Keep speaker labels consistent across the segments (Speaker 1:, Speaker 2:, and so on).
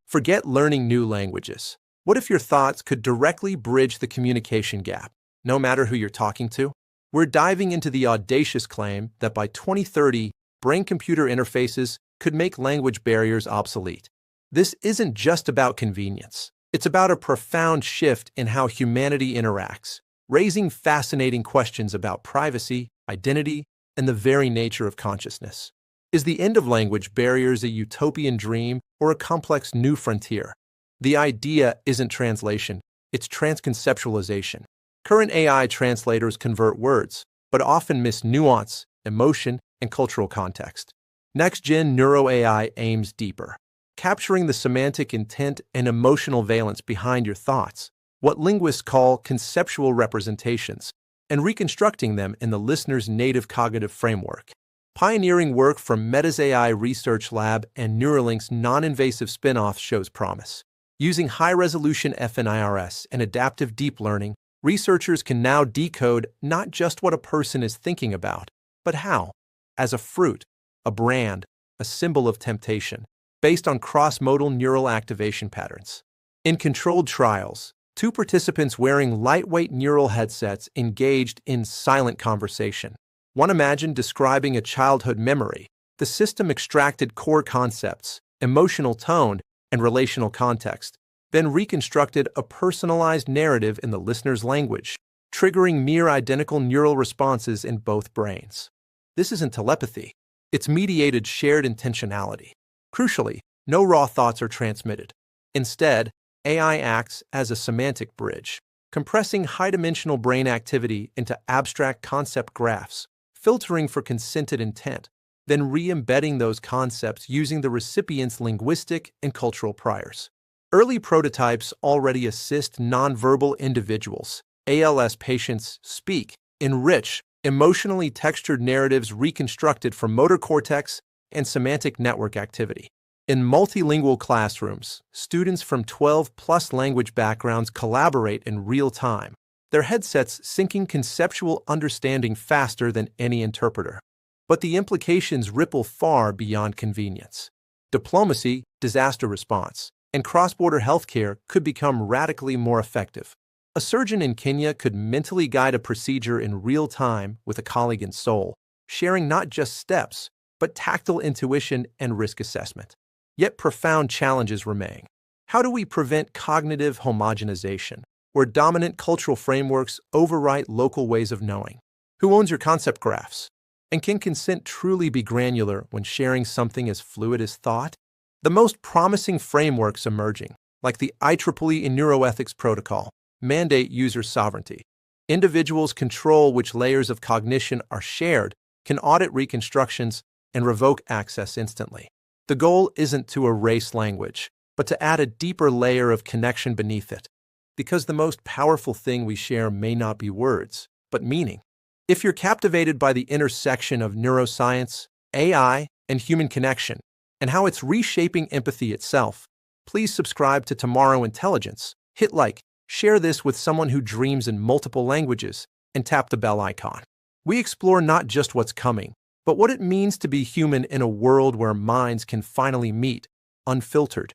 Speaker 1: Forget learning new languages. What if your thoughts could directly bridge the communication gap, no matter who you're talking to? We're diving into the audacious claim that by 2030, brain-computer interfaces could make language barriers obsolete. This isn't just about convenience. It's about a profound shift in how humanity interacts, raising fascinating questions about privacy, identity, and the very nature of consciousness. Is the end of language barriers a utopian dream or a complex new frontier? The idea isn't translation, it's transconceptualization. Current AI translators convert words, but often miss nuance, emotion, and cultural context. Next-gen Neuro-AI aims deeper, capturing the semantic intent and emotional valence behind your thoughts, what linguists call conceptual representations, and reconstructing them in the listener's native cognitive framework. Pioneering work from Meta's AI Research Lab and Neuralink's non-invasive spin-off shows promise. Using high-resolution FNIRS and adaptive deep learning, researchers can now decode not just what a person is thinking about, but how, as a fruit, a brand, a symbol of temptation, based on cross-modal neural activation patterns. In controlled trials, 2 participants wearing lightweight neural headsets engaged in silent conversation. One imagined describing a childhood memory. The system extracted core concepts, emotional tone, and relational context, then reconstructed a personalized narrative in the listener's language, triggering near identical neural responses in both brains. This isn't telepathy. It's mediated shared intentionality. Crucially, no raw thoughts are transmitted. Instead, AI acts as a semantic bridge, compressing high-dimensional brain activity into abstract concept graphs, filtering for consented intent, then re-embedding those concepts using the recipient's linguistic and cultural priors. Early prototypes already assist nonverbal individuals, ALS patients, speak, enrich, emotionally textured narratives reconstructed from motor cortex and semantic network activity. In multilingual classrooms, students from 12+ language backgrounds collaborate in real time, their headsets syncing conceptual understanding faster than any interpreter. But the implications ripple far beyond convenience. Diplomacy, disaster response, and cross-border healthcare could become radically more effective. A surgeon in Kenya could mentally guide a procedure in real time with a colleague in Seoul, sharing not just steps, but tactile intuition and risk assessment. Yet profound challenges remain. How do we prevent cognitive homogenization, where dominant cultural frameworks overwrite local ways of knowing? Who owns your concept graphs? And can consent truly be granular when sharing something as fluid as thought? The most promising frameworks emerging, like the IEEE Neuroethics Protocol, mandate user sovereignty. Individuals control which layers of cognition are shared, can audit reconstructions, and revoke access instantly. The goal isn't to erase language, but to add a deeper layer of connection beneath it. Because the most powerful thing we share may not be words, but meaning. If you're captivated by the intersection of neuroscience, AI, and human connection, and how it's reshaping empathy itself, please subscribe to Tomorrow Intelligence, hit like, share this with someone who dreams in multiple languages, and tap the bell icon. We explore not just what's coming, but what it means to be human in a world where minds can finally meet, unfiltered.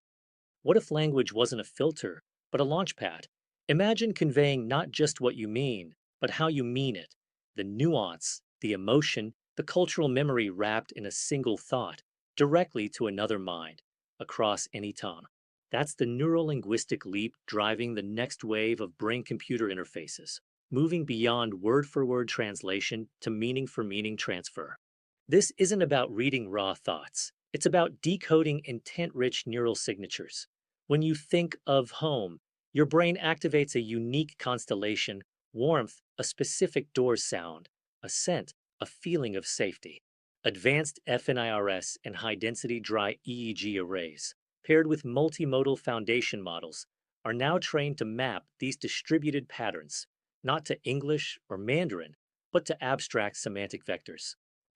Speaker 2: What if language wasn't a filter, but a launchpad? Imagine conveying not just what you mean, but how you mean it. The nuance, the emotion, the cultural memory wrapped in a single thought, directly to another mind, across any tongue. That's the neuro-linguistic leap driving the next wave of brain-computer interfaces, moving beyond word-for-word translation to meaning-for-meaning transfer. This isn't about reading raw thoughts. It's about decoding intent-rich neural signatures. When you think of home, your brain activates a unique constellation, warmth, a specific door sound, a scent, a feeling of safety. Advanced FNIRS and high-density dry EEG arrays, paired with multimodal foundation models, are now trained to map these distributed patterns, not to English or Mandarin, but to abstract semantic vectors.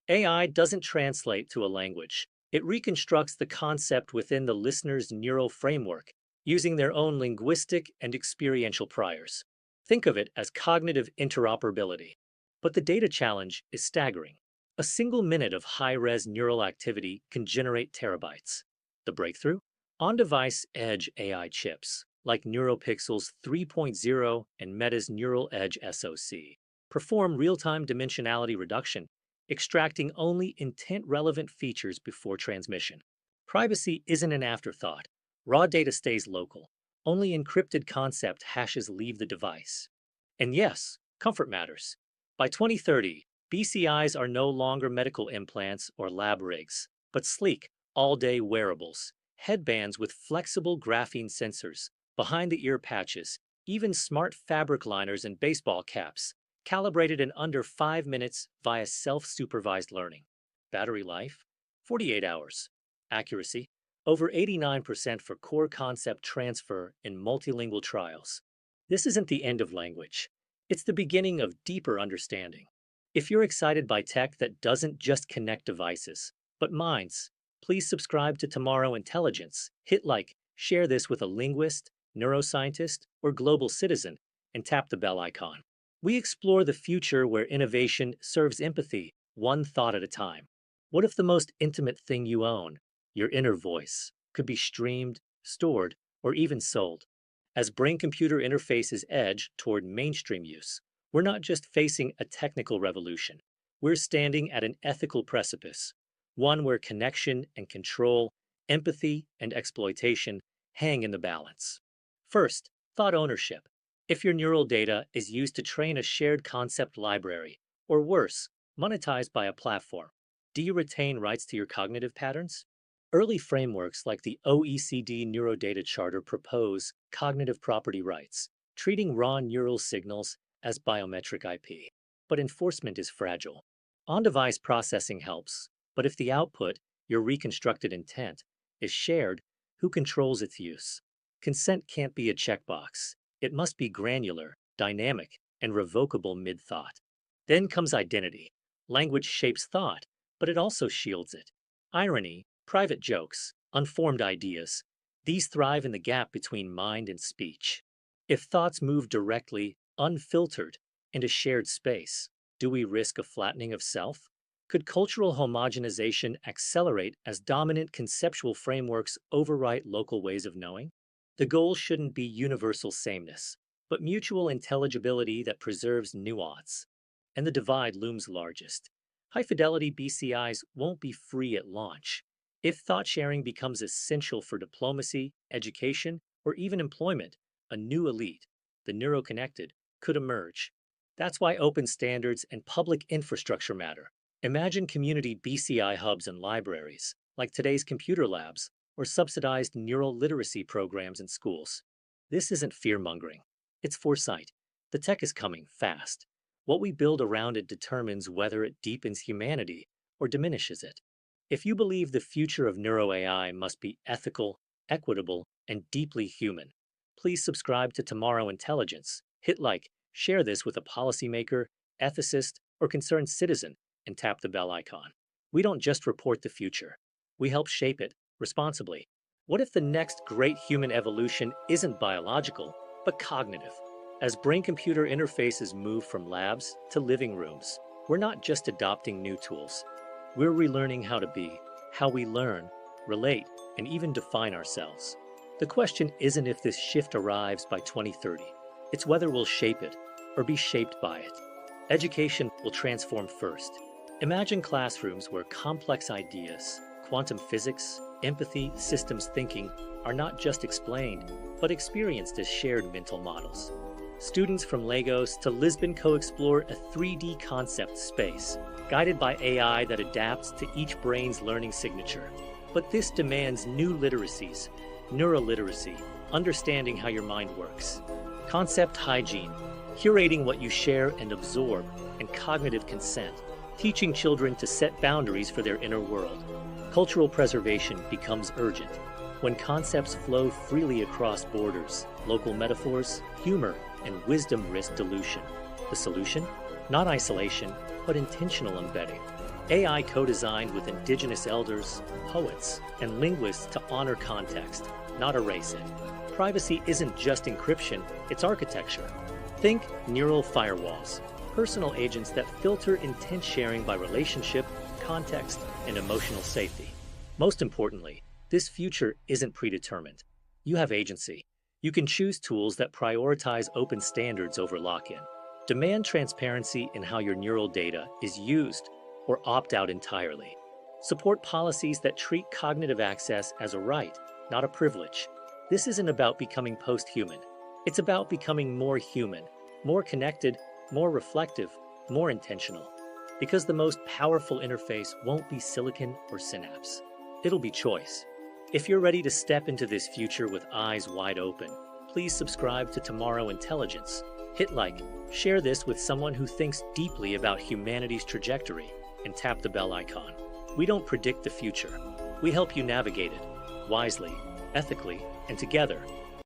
Speaker 2: AI doesn't translate to a language. It reconstructs the concept within the listener's neural framework, using their own linguistic and experiential priors. Think of it as cognitive interoperability. But the data challenge is staggering. A single minute of high-res neural activity can generate terabytes. The breakthrough? On-device edge AI chips, like NeuroPixel's 3.0 and Meta's Neural Edge SoC, perform real-time dimensionality reduction, extracting only intent-relevant features before transmission. Privacy isn't an afterthought. Raw data stays local. Only encrypted concept hashes leave the device. And yes, comfort matters. By 2030, BCIs are no longer medical implants or lab rigs, but sleek, all-day wearables, headbands with flexible graphene sensors, behind-the-ear patches, even smart fabric liners and baseball caps, calibrated in under 5 minutes via self-supervised learning. Battery life? 48 hours. Accuracy? Over 89% for core concept transfer in multilingual trials. This isn't the end of language. It's the beginning of deeper understanding. If you're excited by tech that doesn't just connect devices, but minds, please subscribe to Tomorrow Intelligence. Hit like, share this with a linguist, neuroscientist, or global citizen, and tap the bell icon. We explore the future where innovation serves empathy, one thought at a time. What if the most intimate thing you own, your inner voice, could be streamed, stored, or even sold? As brain-computer interfaces edge toward mainstream use, we're not just facing a technical revolution. We're standing at an ethical precipice, one where connection and control, empathy and exploitation hang in the balance. First, thought ownership. If your neural data is used to train a shared concept library, or worse, monetized by a platform, do you retain rights to your cognitive patterns? Early frameworks like the OECD Neurodata Charter propose cognitive property rights, treating raw neural signals as biometric IP. But enforcement is fragile. On-device processing helps, but if the output, your reconstructed intent, is shared, who controls its use? Consent can't be a checkbox. It must be granular, dynamic, and revocable mid-thought. Then comes identity. Language shapes thought, but it also shields it. Irony, private jokes, unformed ideas, these thrive in the gap between mind and speech. If thoughts move directly, unfiltered, into shared space, do we risk a flattening of self? Could cultural homogenization accelerate as dominant conceptual frameworks overwrite local ways of knowing? The goal shouldn't be universal sameness, but mutual intelligibility that preserves nuance. And the divide looms largest. High-fidelity BCIs won't be free at launch. If thought sharing becomes essential for diplomacy, education, or even employment, a new elite, the neuroconnected, could emerge. That's why open standards and public infrastructure matter. Imagine community BCI hubs and libraries, like today's computer labs, or subsidized neural literacy programs in schools. This isn't fear-mongering. It's foresight. The tech is coming fast. What we build around it determines whether it deepens humanity or diminishes it. If you believe the future of neuro-AI must be ethical, equitable, and deeply human, please subscribe to Tomorrow Intelligence. Hit like, share this with a policymaker, ethicist, or concerned citizen, and tap the bell icon. We don't just report the future. We help shape it responsibly. What if the next great human evolution isn't biological, but cognitive? As brain-computer interfaces move from labs to living rooms, we're not just adopting new tools. We're relearning how to be, how we learn, relate, and even define ourselves. The question isn't if this shift arrives by 2030. It's whether we'll shape it or be shaped by it. Education will transform first. Imagine classrooms where complex ideas, quantum physics, empathy, systems thinking are not just explained, but experienced as shared mental models. Students from Lagos to Lisbon co-explore a 3D concept space, guided by AI that adapts to each brain's learning signature. But this demands new literacies, neuroliteracy, understanding how your mind works, concept hygiene, curating what you share and absorb, and cognitive consent, teaching children to set boundaries for their inner world. Cultural preservation becomes urgent when concepts flow freely across borders, local metaphors, humor, and wisdom risk dilution. The solution? Not isolation, but intentional embedding. AI co-designed with indigenous elders, poets, and linguists to honor context, not erase it. Privacy isn't just encryption, it's architecture. Think neural firewalls, personal agents that filter intent sharing by relationship, context, and emotional safety. Most importantly, This future isn't predetermined. You have agency. You can choose tools that prioritize open standards over lock-in. Demand transparency in how your neural data is used or opt out entirely. Support policies that treat cognitive access as a right, not a privilege. This isn't about becoming post-human. It's about becoming more human, more connected, more reflective, more intentional. Because the most powerful interface won't be silicon or synapse. It'll be choice. If you're ready to step into this future with eyes wide open, please subscribe to Tomorrow Intelligence. Hit like, share this with someone who thinks deeply about humanity's trajectory, and tap the bell icon. We don't predict the future. We help you navigate it, wisely, ethically, and together.